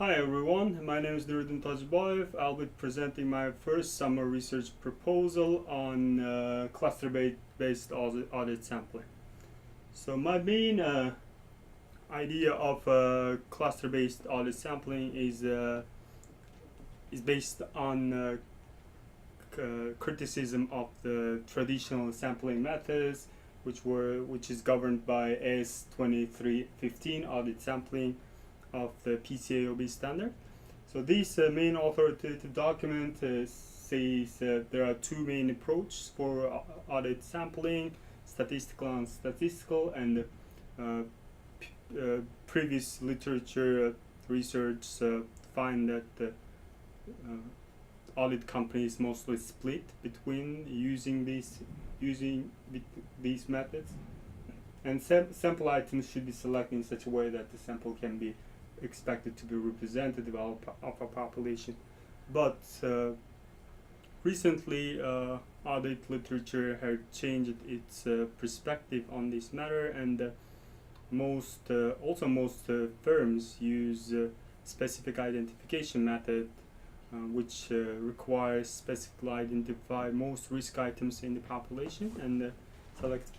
Hi everyone, my name is Nuriddin Tojiboyev. I'll be presenting my first summer research proposal on cluster-based audit sampling. So my main idea of cluster-based audit sampling is based on criticism of the traditional sampling methods, which is governed by AS 2315 audit sampling of the PCAOB standard. So this main authoritative document says there are two main approaches for audit sampling: statistical and previous literature research find that audit companies mostly split between using these methods, and sample items should be selected in such a way that the sample can be expected to be representative of a population. But recently audit literature has changed its perspective on this matter, and most firms use specific identification method, which requires specifically identify most risk items in the population and select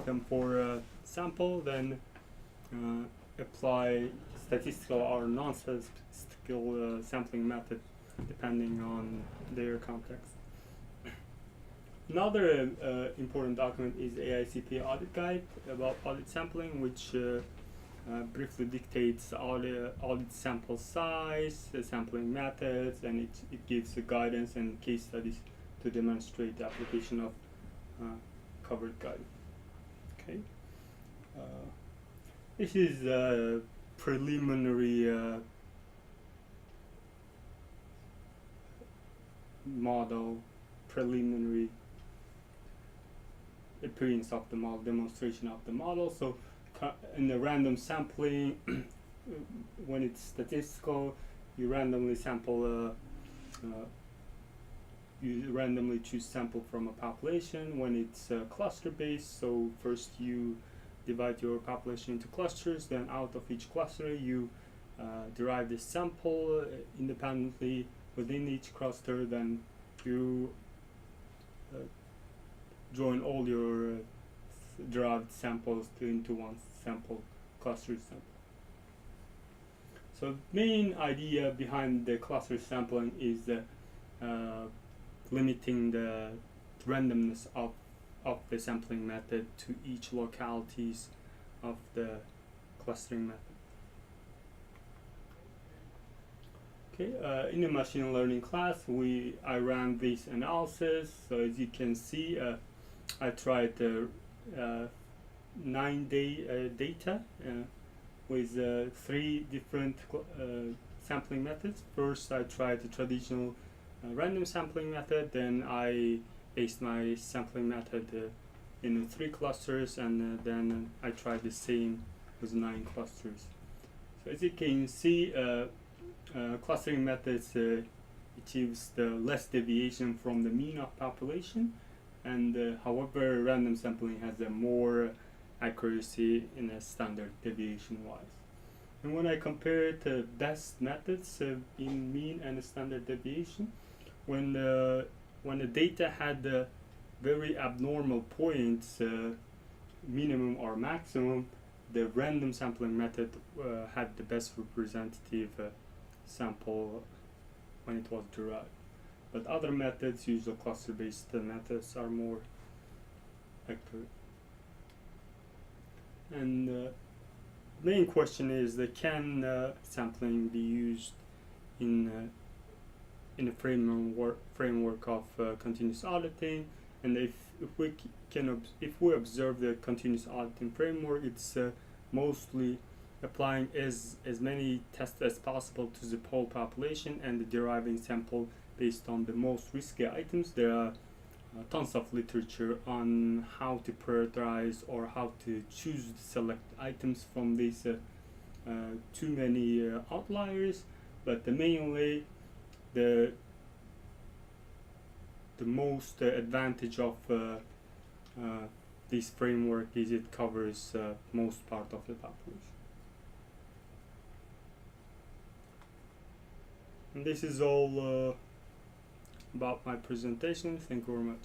them for a sample, then apply statistical or non-statistical sampling method depending on their context. Another important document is AICP Audit Guide about audit sampling, which briefly dictates audit sample size, sampling methods, and it gives guidance and case studies to demonstrate the application of covered guide. Okay. This is a preliminary preliminary appearance of the model, demonstration of the model. So in the random sampling, when it's statistical, you randomly sample you randomly choose sample from a population. When it's cluster based, so first you divide your population into clusters, then out of each cluster you derive the sample independently within each cluster, then you join all your derived samples into one sample, cluster sample. So main idea behind the cluster sampling is limiting the randomness of the sampling method to each localities of the clustering method. Okay, in the machine learning class, I ran this analysis. So as you can see, I tried 9-day data with 3 different sampling methods. First, I tried the traditional random sampling method, then I based my sampling method in 3 clusters, and then I tried the same with 9 clusters. So as you can see, clustering methods achieves the less deviation from the mean of population, and however random sampling has a more accuracy in a standard deviation wise. And when I compared the best methods in mean and standard deviation, when the data had very abnormal points, minimum or maximum, the random sampling method had the best representative sample when it was derived. But other methods, usually cluster-based methods, are more accurate. And the main question is that can sampling be used in a framework of continuous auditing? And if we observe the continuous auditing framework, it's mostly applying as many tests as possible to the whole population and deriving sample based on the most risky items. There are tons of literature on how to prioritize or how to choose to select items from these too many outliers, but mainly the most advantage of this framework is it covers most part of the population. And this is all about my presentation. Thank you very much.